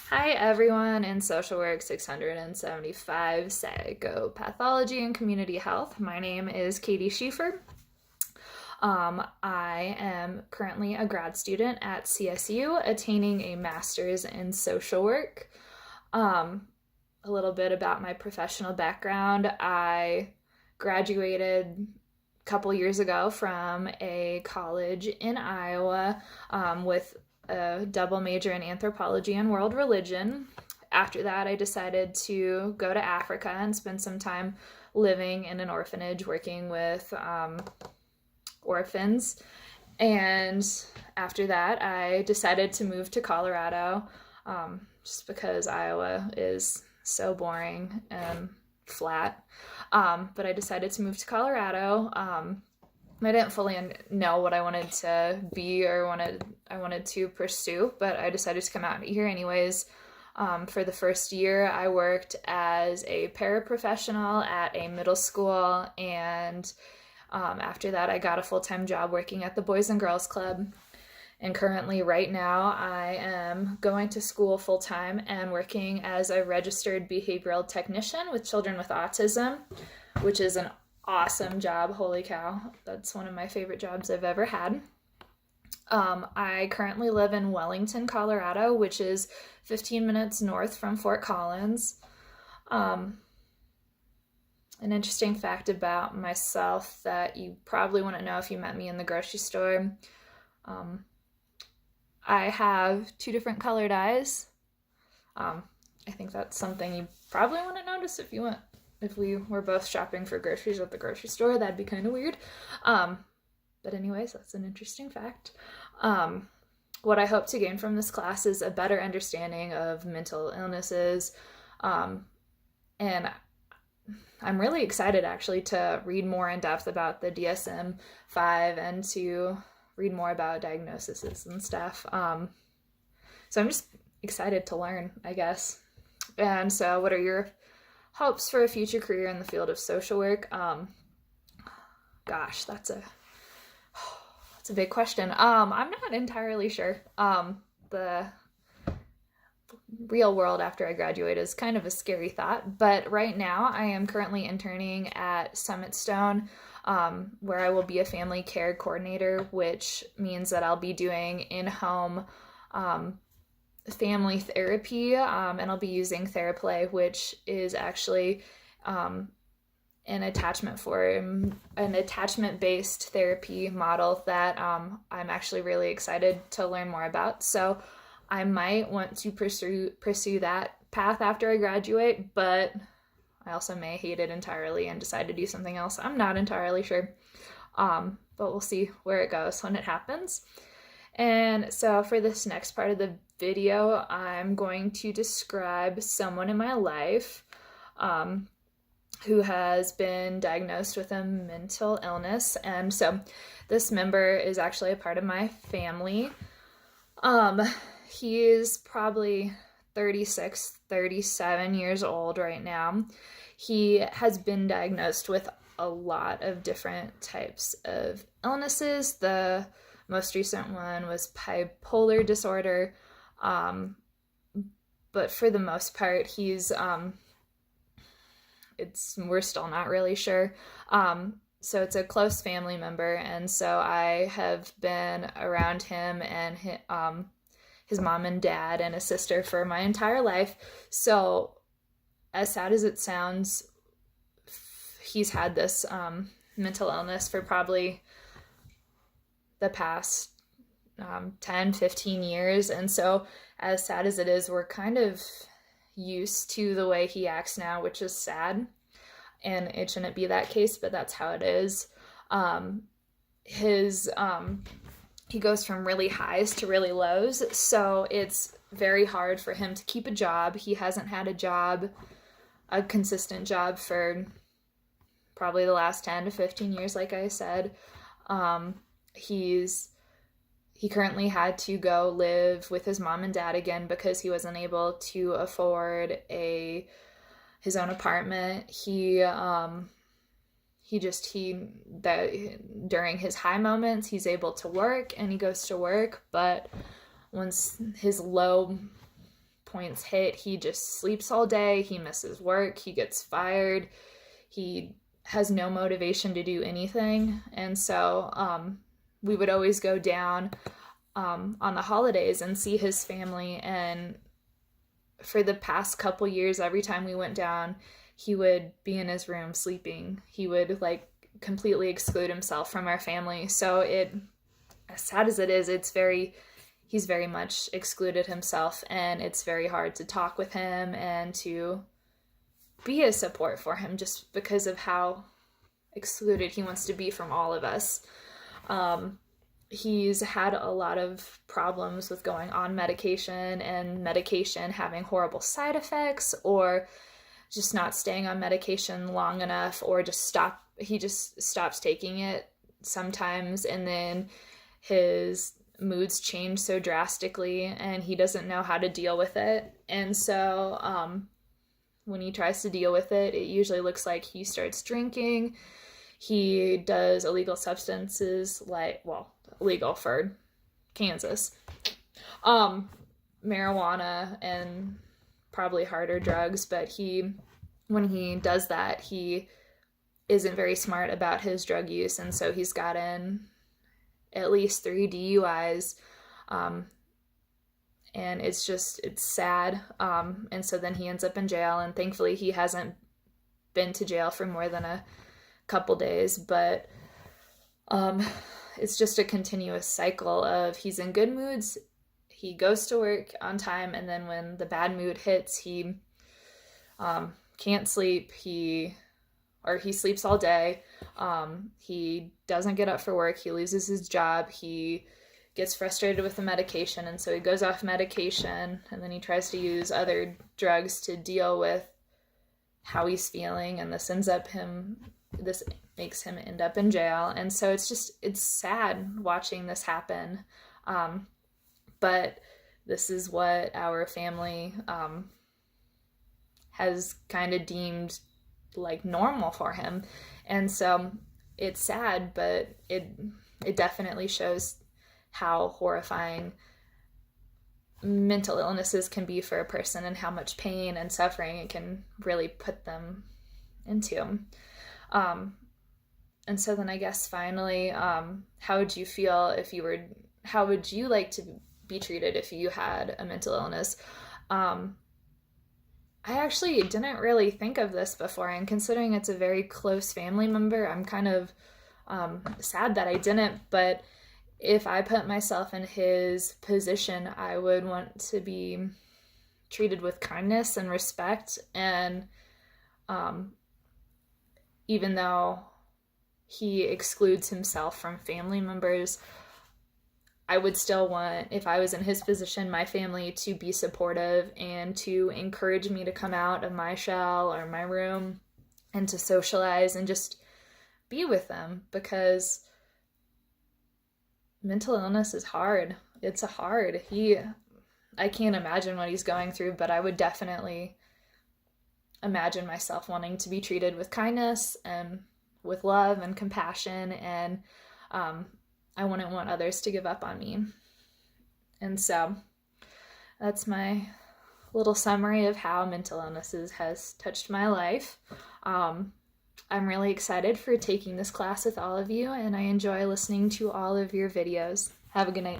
Hi everyone in Social Work 675 Psychopathology and Community Health. My name is Katie Schieffer. I am currently a grad student at CSU attaining a master's in social work. A little bit about my professional background. I graduated a couple years ago from a college in Iowa with a double major in anthropology and world religion. After that, I decided to go to Africa and spend some time living in an orphanage working with orphans. And after that, I decided to move to Colorado just because Iowa is so boring and flat. But I decided to move to Colorado. I didn't fully know what I wanted to be or I wanted to pursue, but I decided to come out here anyways. For the first year, I worked as a paraprofessional at a middle school, and after that, I got a full-time job working at the Boys and Girls Club. And currently, right now, I am going to school full-time and working as a registered behavioral technician with children with autism, which is an awesome job. Holy cow. That's one of my favorite jobs I've ever had. I currently live in Wellington, Colorado, which is 15 minutes north from Fort Collins. An interesting fact about myself that you probably wouldn't know if you met me in the grocery store. I have 2 different colored eyes. I think that's something you probably wouldn't notice if we were both shopping for groceries at the grocery store. That'd be kind of weird. But anyways, that's an interesting fact. What I hope to gain from this class is a better understanding of mental illnesses. And I'm really excited actually to read more in depth about the DSM-5 and to read more about diagnoses and stuff. So I'm just excited to learn, I guess. And so what are your hopes for a future career in the field of social work? Gosh, that's a big question. I'm not entirely sure. The real world after I graduate is kind of a scary thought, but right now I am currently interning at Summit Stone, where I will be a family care coordinator, which means that I'll be doing in-home family therapy, and I'll be using TheraPlay, which is actually an attachment-based therapy model that I'm actually really excited to learn more about. So I might want to pursue that path after I graduate, but I also may hate it entirely and decide to do something else. I'm not entirely sure, but we'll see where it goes when it happens. And so for this next part of the video, I'm going to describe someone in my life who has been diagnosed with a mental illness. And so this member is actually a part of my family. He is probably 36, 37 years old right now. He has been diagnosed with a lot of different types of illnesses. The most recent one was bipolar disorder. But for the most part, we're still not really sure. So it's a close family member, and so I have been around him and his mom and dad and a sister for my entire life. So as sad as it sounds, he's had this mental illness for probably the past 10, 15 years. And so as sad as it is, we're kind of used to the way he acts now, which is sad. And it shouldn't be that case, but that's how it is. He goes from really highs to really lows. So it's very hard for him to keep a job. He hasn't had a consistent job for probably the last 10 to 15 years, like I said. He currently had to go live with his mom and dad again because he wasn't able to afford his own apartment. During his high moments, he's able to work and he goes to work, but once his low points hit, he just sleeps all day, he misses work, he gets fired, he has no motivation to do anything. And so we would always go down on the holidays and see his family. And for the past couple years, every time we went down, he would be in his room sleeping. He would like completely exclude himself from our family. So as sad as it is, he's very much excluded himself, and it's very hard to talk with him and to be a support for him just because of how excluded he wants to be from all of us. He's had a lot of problems with going on medication and medication having horrible side effects, or just not staying on medication long enough, or he just stops taking it sometimes, and then his moods change so drastically and he doesn't know how to deal with it. And so when he tries to deal with it, it usually looks like he starts drinking. He does illegal substances, legal for Kansas, marijuana and probably harder drugs. But when he does that, he isn't very smart about his drug use, and so he's gotten at least 3 DUIs, and it's sad. And so then he ends up in jail, and thankfully he hasn't been to jail for more than a couple days, but it's just a continuous cycle of he's in good moods, he goes to work on time, and then when the bad mood hits, he can't sleep, he sleeps all day, he doesn't get up for work, he loses his job, he gets frustrated with the medication, and so he goes off medication, and then he tries to use other drugs to deal with how he's feeling, and this makes him end up in jail. And so it's sad watching this happen, but this is what our family has kind of deemed like normal for him. And so it's sad, but it definitely shows how horrifying mental illnesses can be for a person and how much pain and suffering it can really put them into. And so then I guess finally, how would you feel how would you like to be treated if you had a mental illness? I actually didn't really think of this before, and considering it's a very close family member, I'm kind of sad that I didn't. But if I put myself in his position, I would want to be treated with kindness and respect. And even though he excludes himself from family members, I would still want, if I was in his position, my family to be supportive and to encourage me to come out of my shell or my room and to socialize and just be with them, because mental illness is hard. It's hard. I can't imagine what he's going through, but I would definitely imagine myself wanting to be treated with kindness and with love and compassion, and I wouldn't want others to give up on me. And so that's my little summary of how mental illnesses has touched my life. I'm really excited for taking this class with all of you, and I enjoy listening to all of your videos. Have a good night.